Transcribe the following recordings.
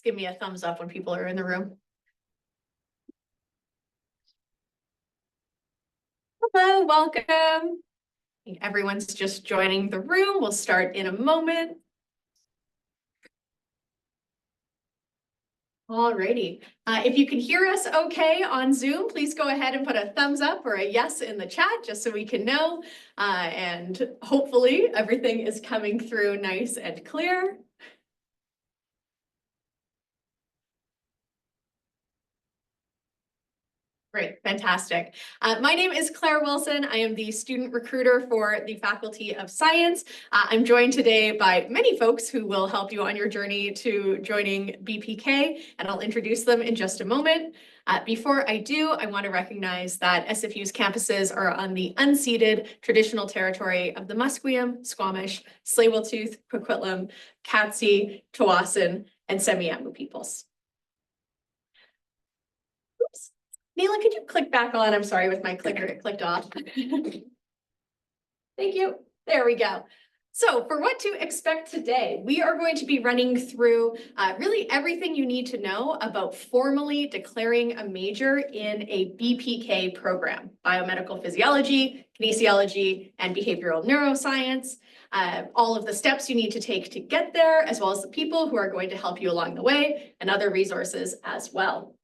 give me a thumbs up when people are in the room. Hello, welcome. Everyone's just joining the room. We'll start in a moment. Alrighty. If you can hear us okay on Zoom, please go ahead and put a thumbs up or a yes in the chat just so we can know. And hopefully everything is coming through nice and clear. Great, fantastic. My name is Claire Wilson. I am the student recruiter for the Faculty of Science. I'm joined today by many folks who will help you on your journey to joining BPK, and I'll introduce them in just a moment. Before I do, I want to recognize that SFU's campuses are on the unceded traditional territory of the Musqueam, Squamish, Tsleil-Waututh, Coquitlam, Katzie, Tawasin, and Semiahmoo peoples. Oops. Neela, could you click back on? I'm sorry, with my clicker, it clicked off. Thank you. There we go. So for what to expect today, we are going to be running through really everything you need to know about formally declaring a major in a BPK program, biomedical physiology, kinesiology, and behavioral neuroscience. All of the steps you need to take to get there, as well as the people who are going to help you along the way, and other resources as well.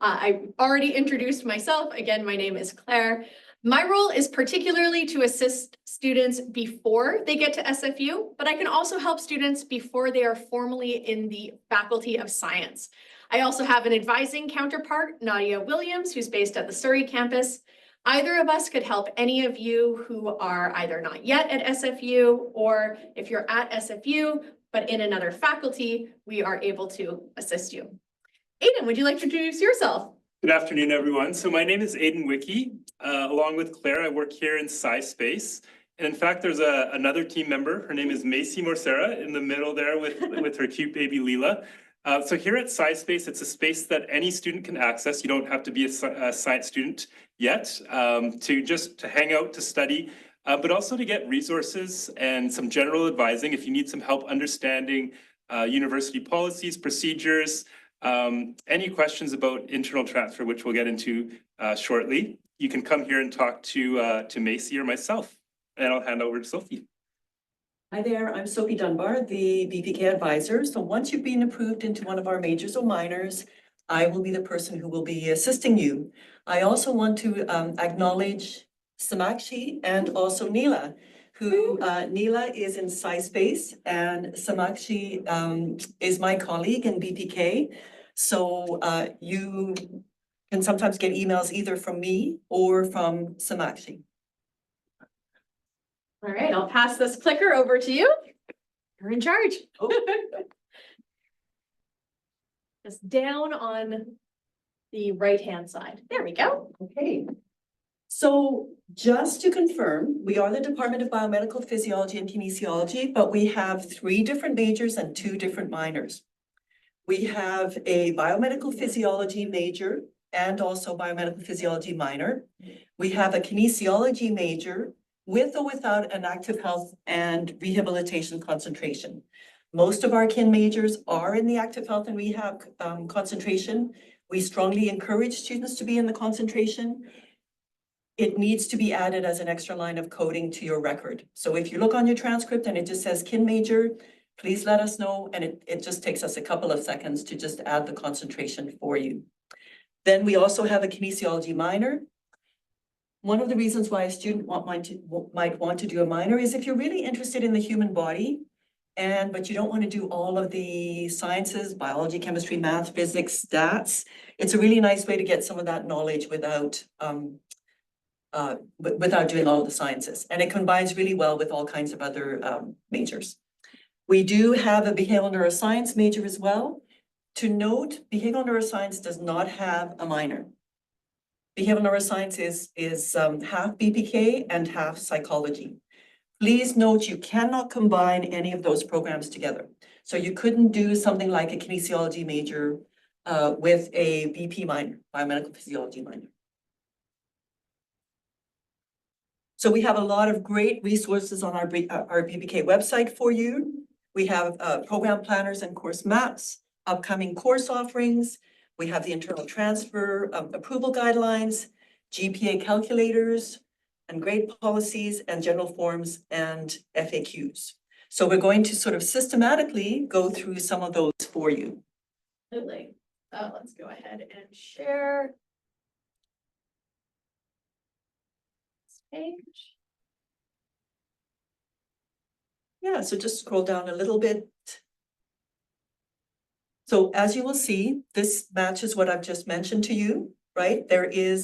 I already introduced myself. Again, my name is Claire. My role is particularly to assist students before they get to SFU, but I can also help students before they are formally in the Faculty of Science. I also have an advising counterpart, Nadia Williams, who's based at the Surrey campus. Either of us could help any of you who are either not yet at SFU, or if you're at SFU, but in another faculty, we are able to assist you. Aiden, would you like to introduce yourself? Good afternoon, everyone. So my name is Aiden Wicke. Along with Claire, I work here in SciSpace. And in fact, there's another team member. Her name is Macy Morcera in the middle there with her cute baby Leela. So here at SciSpace, it's a space that any student can access. You don't have to be a science student yet to hang out, to study, but also to get resources and some general advising if you need some help understanding university policies, procedures, any questions about internal transfer, which we'll get into shortly. You can come here and talk to Macy or myself, and I'll hand over to Sophie. Hi there, I'm Sophie Dunbar, the BPK advisor. So once you've been approved into one of our majors or minors, I will be the person who will be assisting you. I also want to acknowledge Samakshi and also Neela, who Neela is in SciSpace and Samakshi is my colleague in BPK. So you can sometimes get emails either from me or from Samakshi. All right, I'll pass this clicker over to you. You're in charge. Oh. Just down on the right-hand side. There we go. Okay. So just to confirm, we are the Department of Biomedical Physiology and Kinesiology, but we have 3 different majors and 2 different minors. We have a biomedical physiology major and also biomedical physiology minor. We have a kinesiology major with or without an active health and rehabilitation concentration. Most of our kin majors are in the active health and rehab concentration. We strongly encourage students to be in the concentration. It needs to be added as an extra line of coding to your record. So if you look on your transcript and it just says kin major, please let us know, and it just takes us a couple of seconds to just add the concentration for you. Then we also have a kinesiology minor. One of the reasons why a student might want to do a minor is if you're really interested in the human body, but you don't want to do all of the sciences, biology, chemistry, math, physics, stats. It's a really nice way to get some of that knowledge without doing all of the sciences. And it combines really well with all kinds of other majors. We do have a behavioral neuroscience major as well. To note, behavioral neuroscience does not have a minor. Behavioral neuroscience is half BPK and half psychology. Please note you cannot combine any of those programs together. So you couldn't do something like a kinesiology major with a BP minor, biomedical physiology minor. So we have a lot of great resources on our BPK website for you. We have program planners and course maps, upcoming course offerings. We have the internal transfer approval guidelines, GPA calculators, and grade policies, and general forms and FAQs. So we're going to sort of systematically go through some of those for you. Absolutely. Let's go ahead and share. This page. Yeah, so just scroll down a little bit. So as you will see, this matches what I've just mentioned to you, right?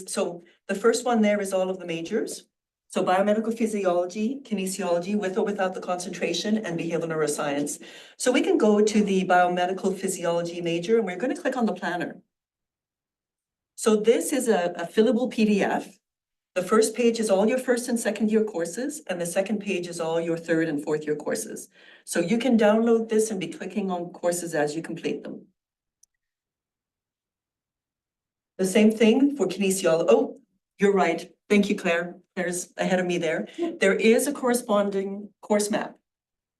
So the first one there is all of the majors. So biomedical physiology, kinesiology, with or without the concentration, and behavioral neuroscience. So we can go to the biomedical physiology major, and we're going to click on the planner. So this is a fillable PDF. The first page is all your first and second year courses, and the second page is all your third and fourth year courses. So you can download this and be clicking on courses as you complete them. The same thing for kinesiology. Oh, you're right. Thank you, Claire. Claire's ahead of me there. There is a corresponding course map.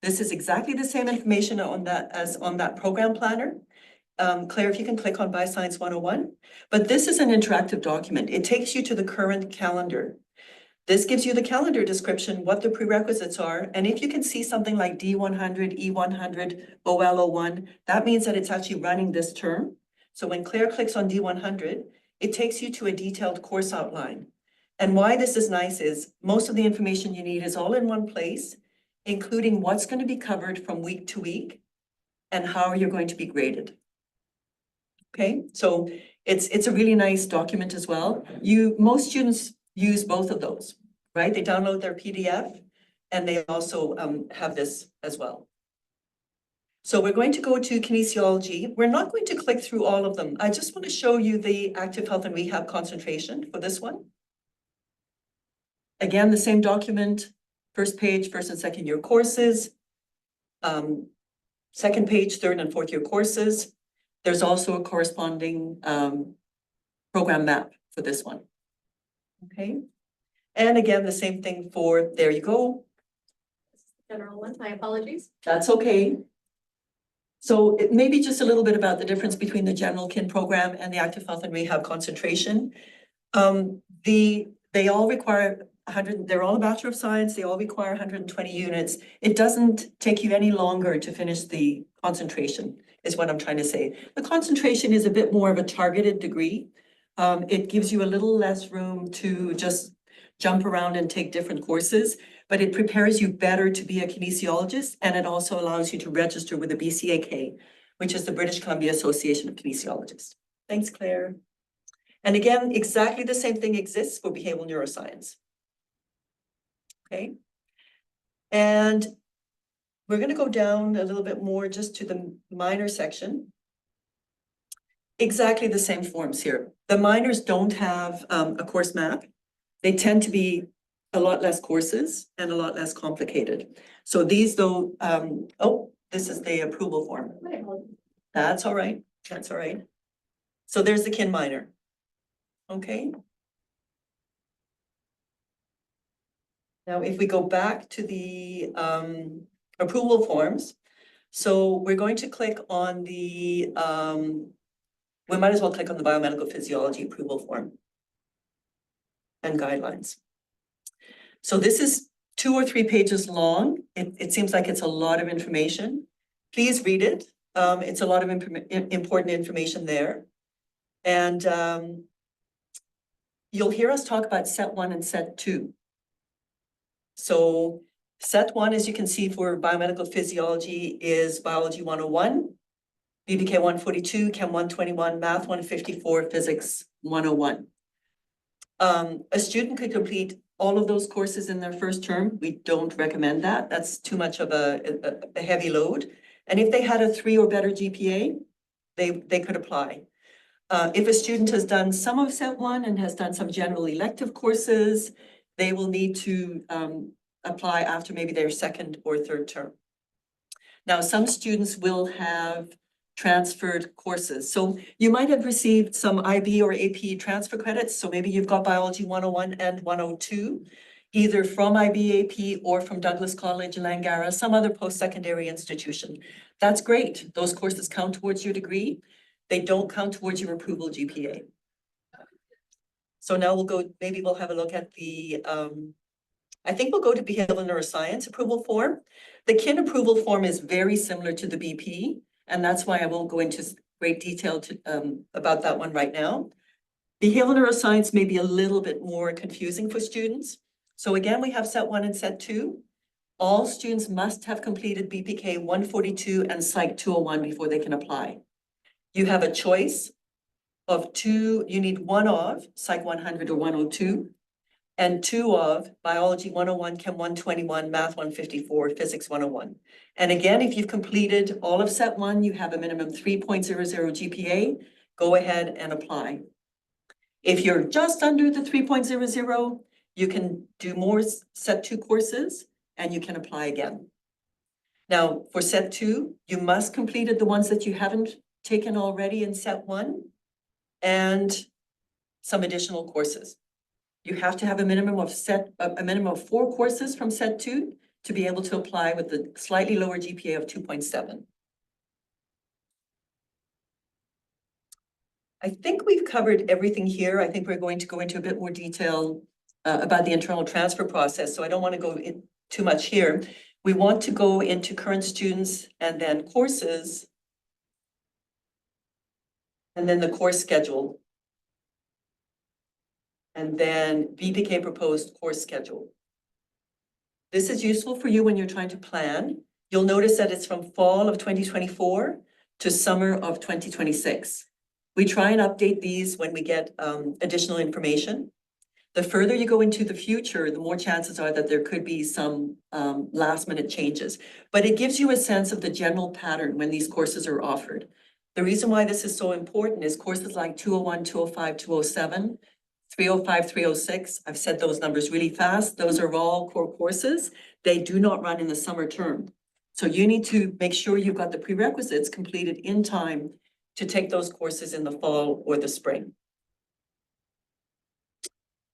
This is exactly the same information on that as on that program planner. Claire, if you can click on Bioscience 101, but this is an interactive document. It takes you to the current calendar. This gives you the calendar description, what the prerequisites are, and if you can see something like D100, E100, OL01, that means that it's actually running this term. So when Claire clicks on D100, it takes you to a detailed course outline. And why this is nice is most of the information you need is all in one place, including what's going to be covered from week to week and how you're going to be graded. Okay, so it's a really nice document as well. Most students use both of those, right? They download their PDF and they also have this as well. So we're going to go to kinesiology. We're not going to click through all of them. I just want to show you the active health and rehab concentration for this one. Again, the same document, first page, first and second year courses. Second page, third and fourth year courses. There's also a corresponding program map for this one. Okay. And again, the same thing for, there you go. General one, my apologies. That's okay. So it may be just a little bit about the difference between the general kin program and the active health and rehab concentration. They all require 100, they're all a Bachelor of Science, they all require 120 units. It doesn't take you any longer to finish the concentration, is what I'm trying to say. The concentration is a bit more of a targeted degree. It gives you a little less room to just jump around and take different courses, but it prepares you better to be a kinesiologist, and it also allows you to register with the BCAK, which is the British Columbia Association of Kinesiologists. Thanks, Claire. And again, exactly the same thing exists for behavioral neuroscience. Okay. And we're going to go down a little bit more just to the minor section. Exactly the same forms here. The minors don't have a course map. They tend to be a lot less courses and a lot less complicated. So these though, oh, this is the approval form. That's all right. That's all right. So there's the kin minor. Okay. Now, if we go back to the approval forms, so we're going to click on the, we might as well click on the biomedical physiology approval form and guidelines. So this is 2 or 3 pages long. It seems like it's a lot of information. Please read it. It's a lot of important information there. And you'll hear us talk about set 1 and set 2. So set 1, as you can see for biomedical physiology, is biology 101, BPK 142, Chem 121, Math 154, Physics 101. A student could complete all of those courses in their first term. We don't recommend that. That's too much of a heavy load. And if they had a 3 or better GPA, they could apply. If a student has done some of set 1 and has done some general elective courses, they will need to apply after maybe their second or third term. Now, some students will have transferred courses. So you might have received some IB or AP transfer credits. So maybe you've got biology 101 and 102. either from IBAP or from Douglas College, Langara, some other post-secondary institution. That's great. Those courses count towards your degree. They don't count towards your approval GPA. So now we'll go, maybe we'll have a look at the, I think we'll go to behavioral neuroscience approval form. The KIN approval form is very similar to the BP, and that's why I won't go into great detail about that one right now. Behavioral neuroscience may be a little bit more confusing for students. So again, we have set 1 and set 2. All students must have completed BPK 142 and Psych 201 before they can apply. You have a choice of 2, you need 1 of Psych 100 or 102, and 2 of Biology 101, Chem 121, Math 154, Physics 101. And again, if you've completed all of set 1, you have a minimum 3.00 GPA, go ahead and apply. If you're just under the 3.00, you can do more set 2 courses and you can apply again. Now, for set 2, you must completed the ones that you haven't taken already in set 1 and some additional courses. You have to have a minimum of 4 courses from set 2 to be able to apply with the slightly lower GPA of 2.7. I think we've covered everything here. I think we're going to go into a bit more detail about the internal transfer process, so I don't want to go in too much here. We want to go into current students and then courses, and then the course schedule, and then BPK proposed course schedule. This is useful for you when you're trying to plan. You'll notice that it's from fall of 2024 to summer of 2026. We try and update these when we get additional information. The further you go into the future, the more chances are that there could be some last minute changes. But it gives you a sense of the general pattern when these courses are offered. The reason why this is so important is courses like 201, 205, 207, 305, 306. I've said those numbers really fast. Those are all core courses. They do not run in the summer term. So you need to make sure you've got the prerequisites completed in time to take those courses in the fall or the spring.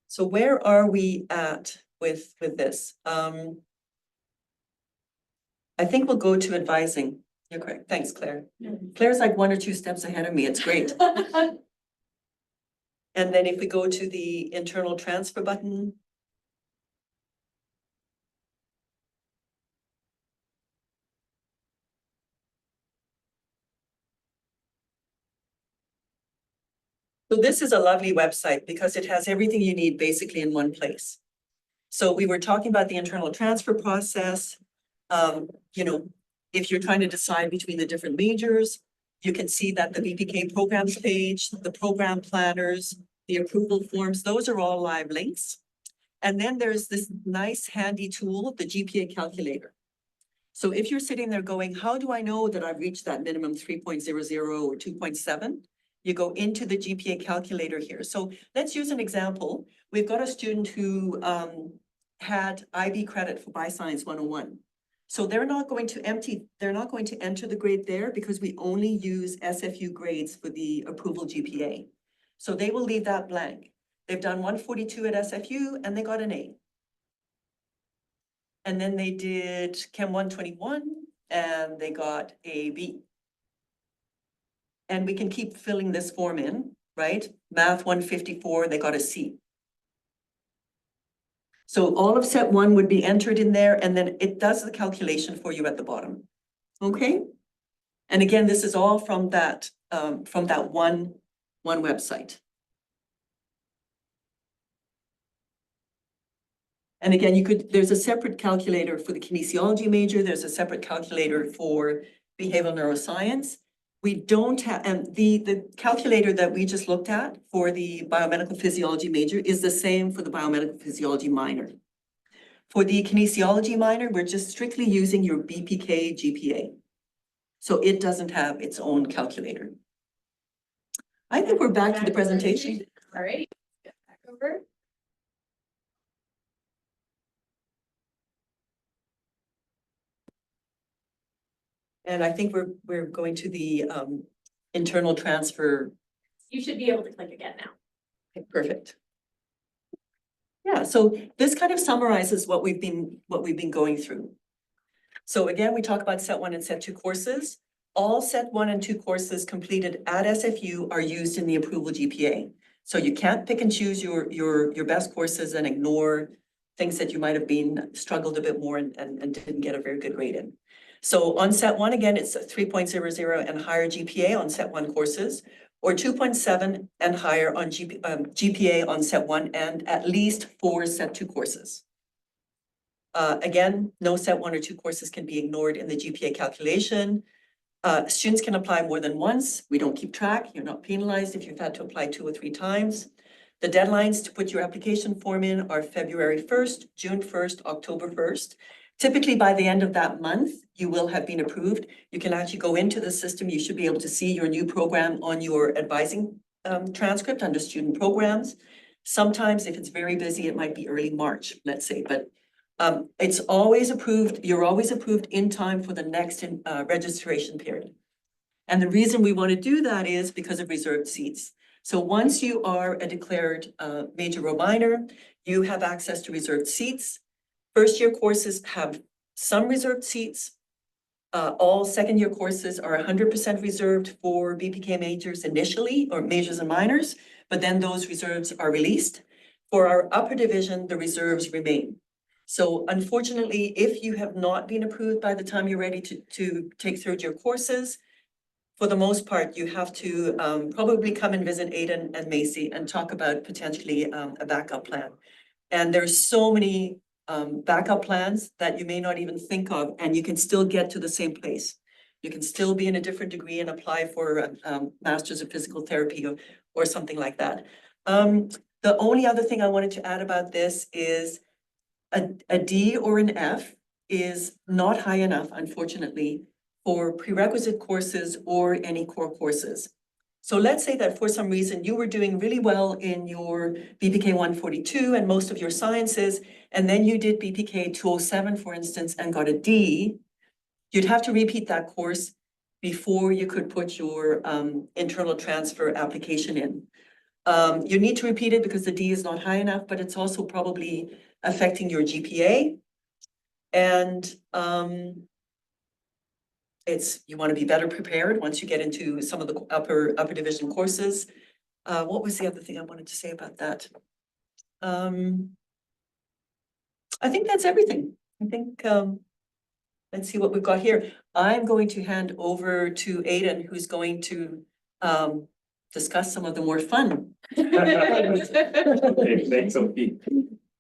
So where are we at with this? I think we'll go to advising. You're correct. Thanks, Claire. Claire's like 1 or 2 steps ahead of me. It's great. And then if we go to the internal transfer button. So this is a lovely website because it has everything you need basically in one place. So we were talking about the internal transfer process. You know, if you're trying to decide between the different majors, you can see that the BPK programs page, the program planners, the approval forms, those are all live links. And then there's this nice handy tool, the GPA calculator. So if you're sitting there going, how do I know that I've reached that minimum 3.00 or 2.7? You go into the GPA calculator here. So let's use an example. We've got a student who had IB credit for Bioscience 101. So they're not going to enter the grade there because we only use SFU grades for the approval GPA. So they will leave that blank. They've done 142 at SFU and they got an A. And then they did Chem 121 and they got a B. And we can keep filling this form in, right? Math 154, they got a C. So all of set 1 would be entered in there and then it does the calculation for you at the bottom. Okay? And again, this is all from that one website. And again, there's a separate calculator for the kinesiology major. There's a separate calculator for behavioral neuroscience. We don't have, and the calculator that we just looked at for the biomedical physiology major is the same for the biomedical physiology minor. For the kinesiology minor, we're just strictly using your BPK GPA. So it doesn't have its own calculator. I think we're back to the presentation. All right, get back over. And I think we're going to the internal transfer. You should be able to click again now. Okay, perfect. Yeah, so this kind of summarizes what we've been going through. So again, we talk about set 1 and set 2 courses. All set 1 and 2 courses completed at SFU are used in the approval GPA. So you can't pick and choose your best courses and ignore things that you might have been struggled a bit more and didn't get a very good grade in. So on set 1, again, it's a 3.00 and higher GPA on set 1 courses, or 2.7 and higher on GPA on set 1 and at least 4 set 2 courses. Again, no set 1 or 2 courses can be ignored in the GPA calculation. Students can apply more than once. We don't keep track. You're not penalized if you've had to apply 2 or 3 times. The deadlines to put your application form in are February 1st, June 1st, October 1st. Typically, by the end of that month, you will have been approved. You can actually go into the system. You should be able to see your new program on your advising transcript under student programs. Sometimes if it's very busy, it might be early March, let's say, but it's always approved. You're always approved in time for the next registration period. And the reason we want to do that is because of reserved seats. So once you are a declared major or minor, you have access to reserved seats. First year courses have some reserved seats. All second year courses are 100% reserved for BPK majors initially, or majors and minors, but then those reserves are released. For our upper division, the reserves remain. So unfortunately, if you have not been approved by the time you're ready to take third year courses, for the most part, you have to probably come and visit Aidan and Macy and talk about potentially a backup plan. And there's so many backup plans that you may not even think of, and you can still get to the same place. You can still be in a different degree and apply for a Master's of Physical Therapy or something like that. The only other thing I wanted to add about this is a D or an F is not high enough, unfortunately, for prerequisite courses or any core courses. So let's say that for some reason you were doing really well in your BPK 142 and most of your sciences, and then you did BPK 207, for instance, and got a D. You'd have to repeat that course before you could put your internal transfer application in. You need to repeat it because the D is not high enough, but it's also probably affecting your GPA. And you want to be better prepared once you get into some of the upper division courses. What was the other thing I wanted to say about that? I think that's everything. I think let's see what we've got here. I'm going to hand over to Aidan, who's going to discuss some of the more fun. Okay, thanks, Sophie.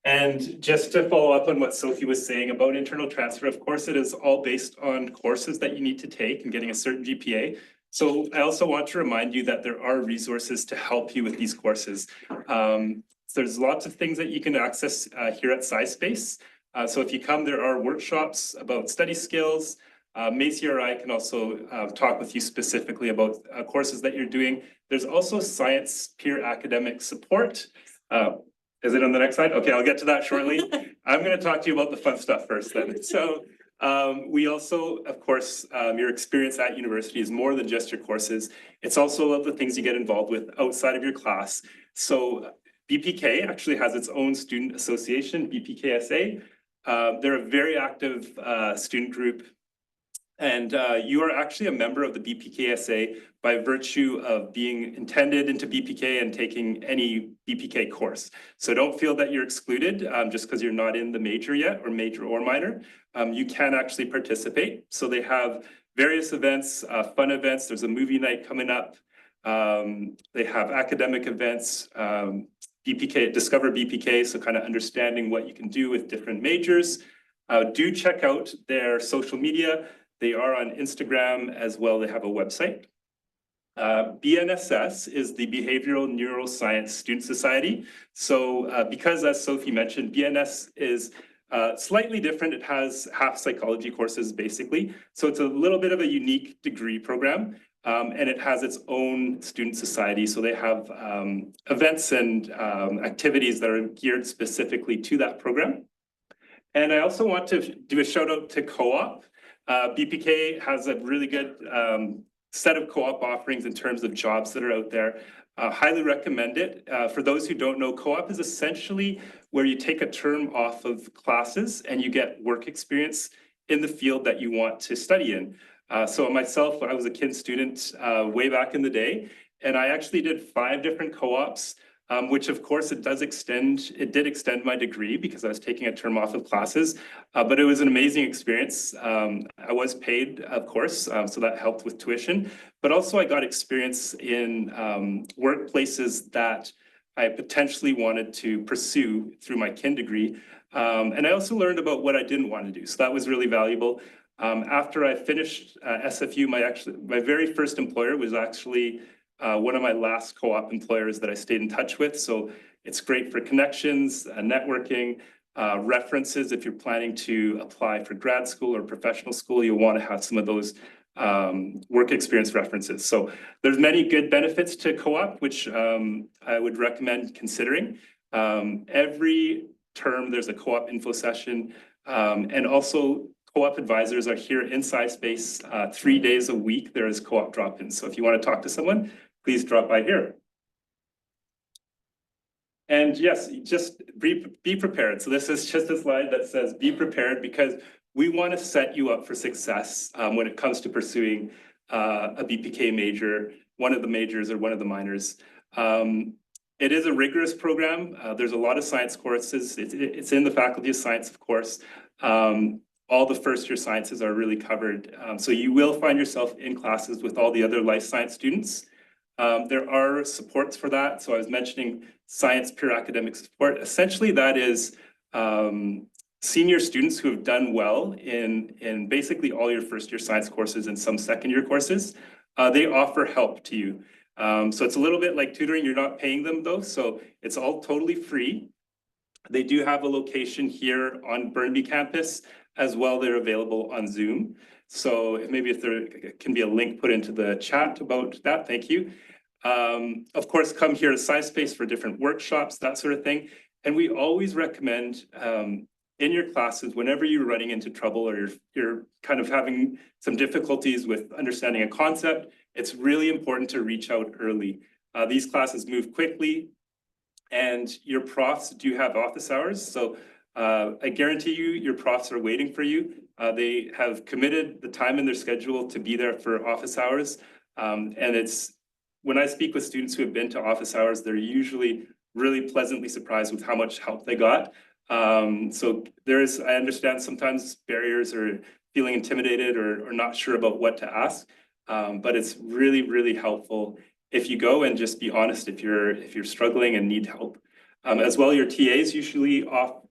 And just to follow up on what Sophie was saying about internal transfer, of course, it is all based on courses that you need to take and getting a certain GPA. So I also want to remind you that there are resources to help you with these courses. So there's lots of things that you can access here at SciSpace. So if you come, there are workshops about study skills. Macy or I can also talk with you specifically about courses that you're doing. There's also science peer academic support. Is it on the next slide? Okay, I'll get to that shortly. I'm going to talk to you about the fun stuff first then. So we also, of course, your experience at university is more than just your courses. It's also of the things you get involved with outside of your class. So BPK actually has its own student association, BPKSA. They're a very active student group. And you are actually a member of the BPKSA by virtue of being intended into BPK and taking any BPK course. So don't feel that you're excluded just because you're not in the major yet, or major or minor. You can actually participate. So they have various events, fun events. There's a movie night coming up. They have academic events, BPK, Discover BPK, so kind of understanding what you can do with different majors. Do check out their social media. They are on Instagram as well. They have a website. BNSS is the Behavioral Neuroscience Student Society. So because, as Sophie mentioned, BNS is slightly different. It has half psychology courses, basically. So it's a little bit of a unique degree program. And it has its own student society. So they have events and activities that are geared specifically to that program. And I also want to do a shout out to Co-op. BPK has a really good set of co-op offerings in terms of jobs that are out there. Highly recommend it. For those who don't know, co-op is essentially where you take a term off of classes and you get work experience in the field that you want to study in. So myself, I was a kin student way back in the day, and I actually did 5 different co-ops, which of course it did extend my degree because I was taking a term off of classes, but it was an amazing experience. I was paid, of course, so that helped with tuition, but also I got experience in workplaces that I potentially wanted to pursue through my kin degree. And I also learned about what I didn't want to do. So that was really valuable. After I finished SFU, my very first employer was actually one of my last co-op employers that I stayed in touch with. So it's great for connections, networking, references. If you're planning to apply for grad school or professional school, you'll want to have some of those work experience references. So there's many good benefits to co-op, which I would recommend considering. Every term, there's a co-op info session, and also co-op advisors are here in SciSpace 3 days a week. There is co-op drop-ins. So if you want to talk to someone, please drop by here. And yes, just be prepared. So this is just a slide that says be prepared, because we want to set you up for success when it comes to pursuing a BPK major, one of the majors or one of the minors. It is a rigorous program. There's a lot of science courses. It's in the Faculty of Science, of course. All the first year sciences are really covered. So you will find yourself in classes with all the other life science students. There are supports for that. So I was mentioning science peer academic support. Essentially, that is senior students who have done well in basically all your first year science courses and some second year courses. They offer help to you. So it's a little bit like tutoring. You're not paying them though. So it's all totally free. They do have a location here on Burnaby campus as well. They're available on Zoom. So if there can be a link put into the chat about that, thank you. Of course, come here to SciSpace for different workshops, that sort of thing. And we always recommend in your classes, whenever you're running into trouble or you're kind of having some difficulties with understanding a concept, it's really important to reach out early. These classes move quickly, and your profs do have office hours. So I guarantee you, your profs are waiting for you. They have committed the time in their schedule to be there for office hours. And when I speak with students who have been to office hours, they're usually really pleasantly surprised with how much help they got. So I understand sometimes barriers or feeling intimidated or not sure about what to ask. But it's really, really helpful if you go and just be honest if you're struggling and need help. As well, your TAs usually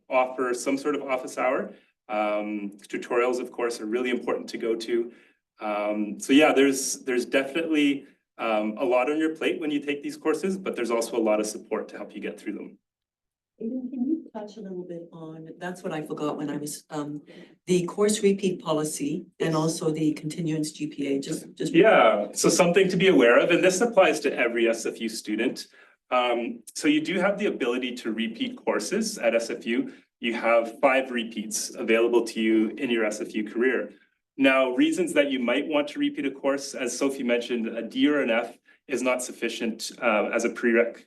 offer some sort of office hour. Tutorials, of course, are really important to go to. So yeah, there's definitely a lot on your plate when you take these courses, but there's also a lot of support to help you get through them. Can you touch a little bit on, that's what I forgot when I was, the course repeat policy and also the continuance GPA, just. Yeah, so something to be aware of, and this applies to every SFU student. So you do have the ability to repeat courses at SFU. You have 5 repeats available to you in your SFU career. Now, reasons that you might want to repeat a course, as Sophie mentioned, a D or an F is not sufficient as a prereq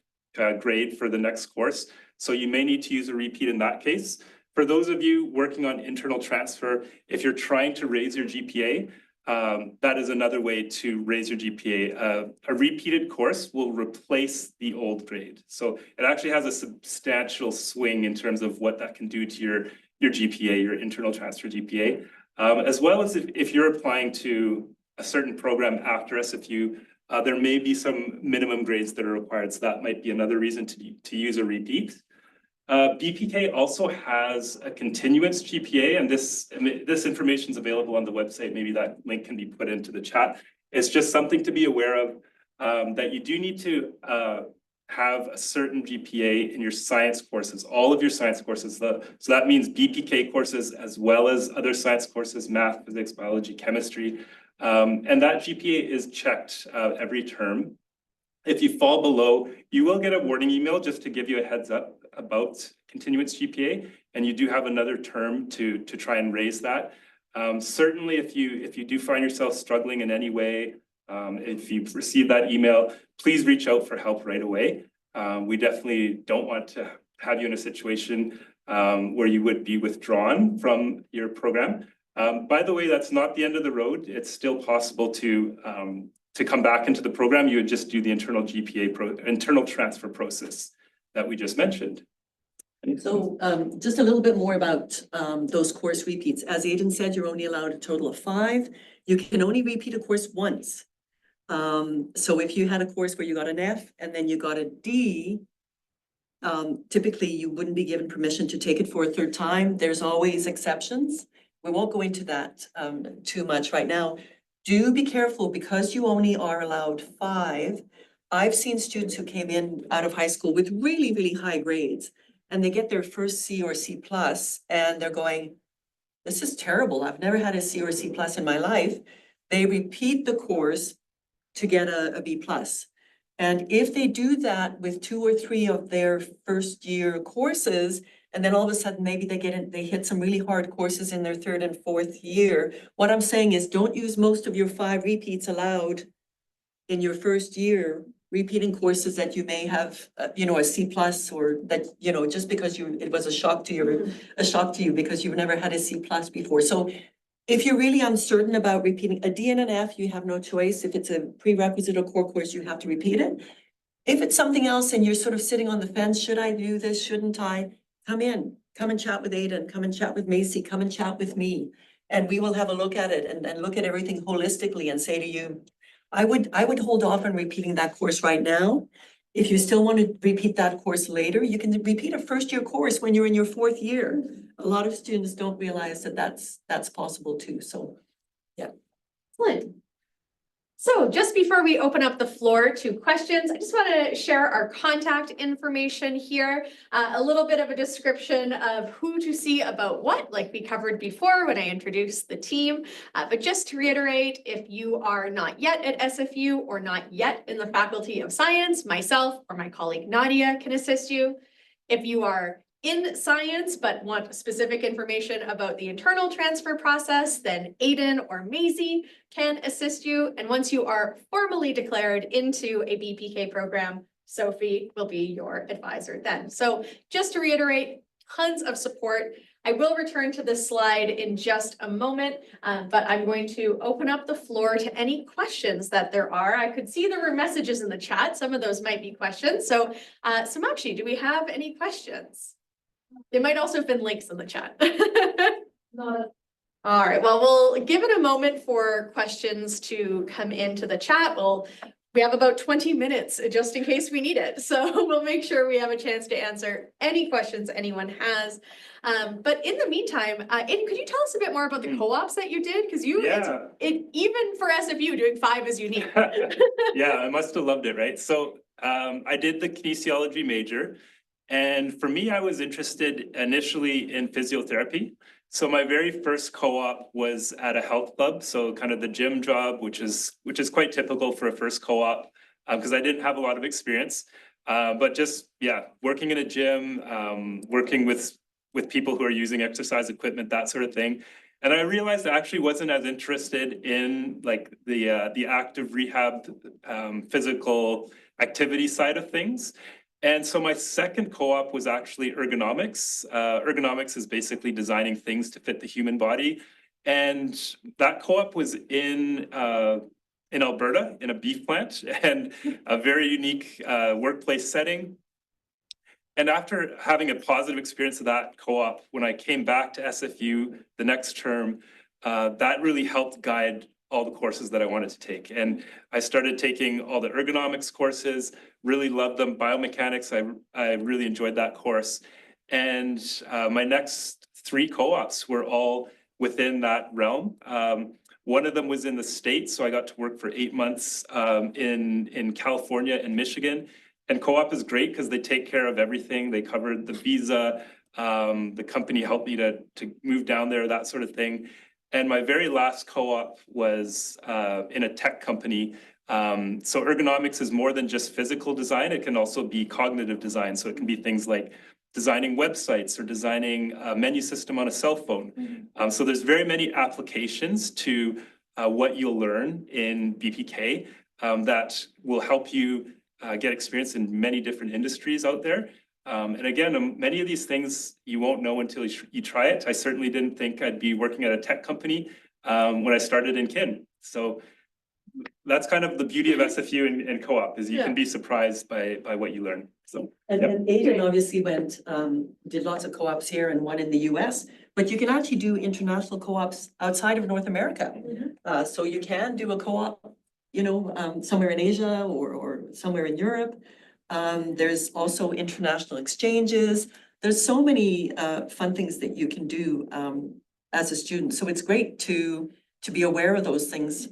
grade for the next course. So you may need to use a repeat in that case. For those of you working on internal transfer, if you're trying to raise your GPA, that is another way to raise your GPA. A repeated course will replace the old grade. So it actually has a substantial swing in terms of what that can do to your GPA, your internal transfer GPA. As well as if you're applying to a certain program after SFU, there may be some minimum grades that are required. So that might be another reason to use a repeat. BPK also has a continuance GPA, and this information is available on the website. Maybe that link can be put into the chat. It's just something to be aware of, that you do need to have a certain GPA in your science courses, all of your science courses. So that means BPK courses as well as other science courses, math, physics, biology, chemistry. And that GPA is checked every term. If you fall below, you will get a warning email just to give you a heads up about continuance GPA, and you do have another term to try and raise that. Certainly, if you do find yourself struggling in any way, if you've received that email, please reach out for help right away. We definitely don't want to have you in a situation where you would be withdrawn from your program. By the way, that's not the end of the road. It's still possible to come back into the program. You would just do the internal internal transfer process that we just mentioned. So just a little bit more about those course repeats. As Aidan said, you're only allowed a total of 5. You can only repeat a course once. So if you had a course where you got an F and then you got a D, typically you wouldn't be given permission to take it for a third time. There's always exceptions. We won't go into that too much right now. Do be careful because you only are allowed 5. I've seen students who came in out of high school with really, really high grades and they get their first C or C plus and they're going, this is terrible. I've never had a C or C plus in my life. They repeat the course to get a B plus. And if they do that with 2 or 3 of their first year courses, and then all of a sudden maybe they hit some really hard courses in their 3rd and 4th year. What I'm saying is don't use most of your 5 repeats allowed in your first year, repeating courses that you may have, a C plus or that, just because it was a shock to you because you've never had a C plus before. So if you're really uncertain about repeating a D and an F, you have no choice. If it's a prerequisite or core course, you have to repeat it. If it's something else and you're sort of sitting on the fence, should I do this, shouldn't I? Come and chat with Aidan, come and chat with Macy, come and chat with me. And we will have a look at it and look at everything holistically and say to you, I would hold off on repeating that course right now. If you still want to repeat that course later, you can repeat a first year course when you're in your 4th year. A lot of students don't realize that that's possible too, so. Excellent. So just before we open up the floor to questions, I just want to share our contact information here. A little bit of a description of who to see about what, like we covered before when I introduced the team. But just to reiterate, if you are not yet at SFU or not yet in the Faculty of Science, myself or my colleague Nadia can assist you. If you are in science but want specific information about the internal transfer process, then Aidan or Maisie can assist you. And once you are formally declared into a BPK program, Sophie will be your advisor then. So just to reiterate, tons of support. I will return to this slide in just a moment, but I'm going to open up the floor to any questions that there are. I could see there were messages in the chat. Some of those might be questions. So Samakshi, do we have any questions? There might also have been links in the chat. All right, well, we'll give it a moment for questions to come into the chat. We have about 20 minutes just in case we need it. So we'll make sure we have a chance to answer any questions anyone has. But in the meantime, Aidan, could you tell us a bit more about the co-ops that you did? Because even for SFU, doing 5 is unique. Yeah, I must have loved it, right? So I did the kinesiology major. And for me, I was interested initially in physiotherapy. So my very first co-op was at a health club. So kind of the gym job, which is quite typical for a first co-op because I didn't have a lot of experience. But just, working in a gym, working with people who are using exercise equipment, that sort of thing. And I realized I actually wasn't as interested in like the active rehab, physical activity side of things. And so my second co-op was actually ergonomics. Ergonomics is basically designing things to fit the human body. And that co-op was in Alberta, in a beef plant, and a very unique workplace setting. And after having a positive experience of that co-op, when I came back to SFU the next term, that really helped guide all the courses that I wanted to take. And I started taking all the ergonomics courses, really loved them. Biomechanics, I really enjoyed that course. And my next 3 co-ops were all within that realm. One of them was in the States, so I got to work for 8 months in California and Michigan. And co-op is great because they take care of everything. They covered the visa, the company helped me to move down there, that sort of thing. And my very last co-op was in a tech company. So ergonomics is more than just physical design. It can also be cognitive design. So it can be things like designing websites or designing a menu system on a cell phone. So there's very many applications to what you'll learn in BPK that will help you get experience in many different industries out there. And again, many of these things you won't know until you try it. I certainly didn't think I'd be working at a tech company when I started in kin. So that's kind of the beauty of SFU and co-op is you can be surprised by what you learn. So And Yep. then Aiden obviously did lots of co-ops here and one in the US, but you can actually do international co-ops outside of North America. So you can do a co-op, somewhere in Asia or somewhere in Europe. There's also international exchanges. There's so many fun things that you can do as a student. So it's great to be aware of those things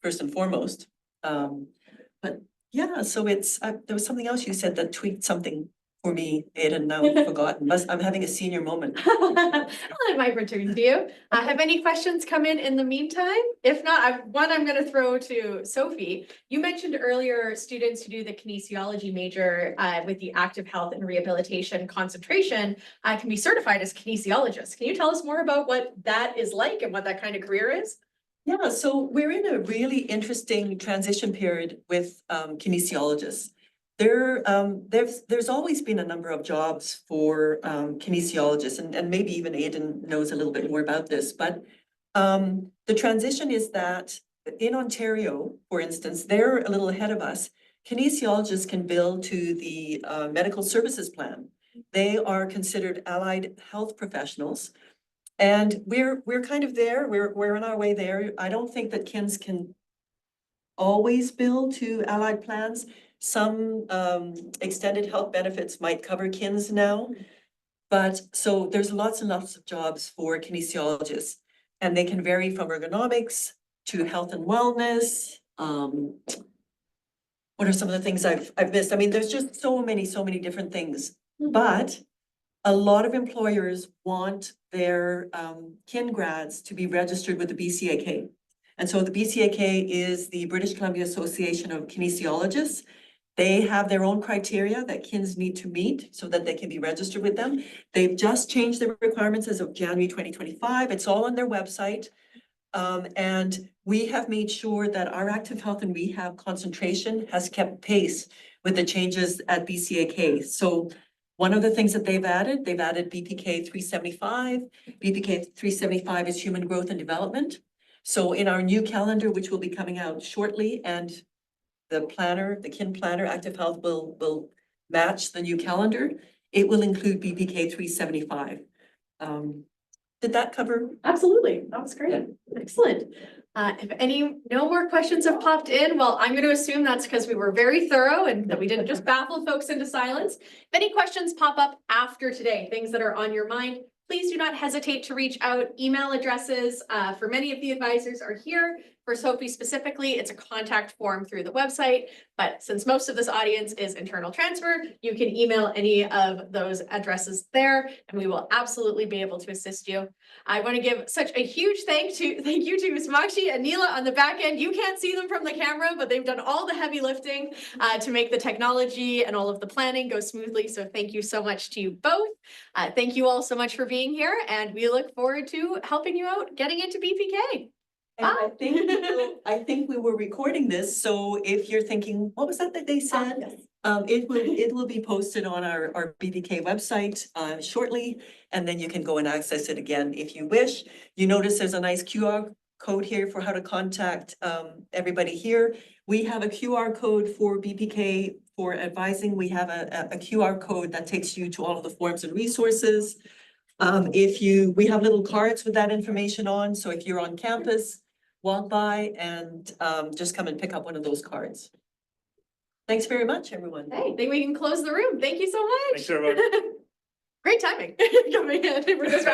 first and foremost. But yeah, so there was something else you said that tweaked something for me, Aiden, now I've forgotten. I'm having a senior moment. Well, it might return to you. Have any questions come in the meantime? If not, I'm going to throw to Sophie. You mentioned earlier students who do the kinesiology major with the active health and rehabilitation concentration can be certified as kinesiologists. Can you tell us more about what that is like and what that kind of career is? Yeah, so we're in a really interesting transition period with kinesiologists. There's always been a number of jobs for kinesiologists, and maybe even Aiden knows a little bit more about this, but the transition is that in Ontario, for instance, they're a little ahead of us. Kinesiologists can bill to the medical services plan. They are considered allied health professionals. And we're kind of there, we're on our way there. I don't think that KINs can always bill to allied plans. Some extended health benefits might cover KINs now. But so there's lots and lots of jobs for kinesiologists. And they can vary from ergonomics to health and wellness. What are some of the things I've missed? I mean, there's just so many different things. But a lot of employers want their kin grads to be registered with the BCAK. And so the BCAK is the British Columbia Association of Kinesiologists. They have their own criteria that KINs need to meet so that they can be registered with them. They've just changed the requirements as of January 2025. It's all on their website. And we have made sure that our active health and rehab concentration has kept pace with the changes at BCAK. So one of the things that they've added BPK 375. BPK 375 is human growth and development. So in our new calendar, which will be coming out shortly, and the kin planner, active health will match the new calendar, it will include BPK 375. Did that cover? Absolutely. That was great. Excellent. If no more questions have popped in, well, I'm going to assume that's because we were very thorough and that we didn't just baffle folks into silence. If any questions pop up after today, things that are on your mind, please do not hesitate to reach out. Email addresses for many of the advisors are here. For Sophie specifically, it's a contact form through the website. But since most of this audience is internal transfer, you can email any of those addresses there, and we will absolutely be able to assist you. I want to give such a huge thank you to Smakshi and Neela on the back end. You can't see them from the camera, but they've done all the heavy lifting to make the technology and all of the planning go smoothly. So thank you so much to you both. Thank you all so much for being here, and we look forward to helping you out getting into BPK. And I think we were recording this, so if you're thinking, what was that they said? Yes. It will be posted on our BPK website shortly, and then you can go and access it again if you wish. You notice there's a nice QR code here for how to contact everybody here. We have a QR code for BPK for advising. We have a QR code that takes you to all of the forms and resources. We have little cards with that information on, so if you're on campus, walk by and just come and pick up one of those cards. Thanks very much, everyone. Hey, I think we can close the room. Thank you so much. Thanks, everyone. Great timing coming in. We're just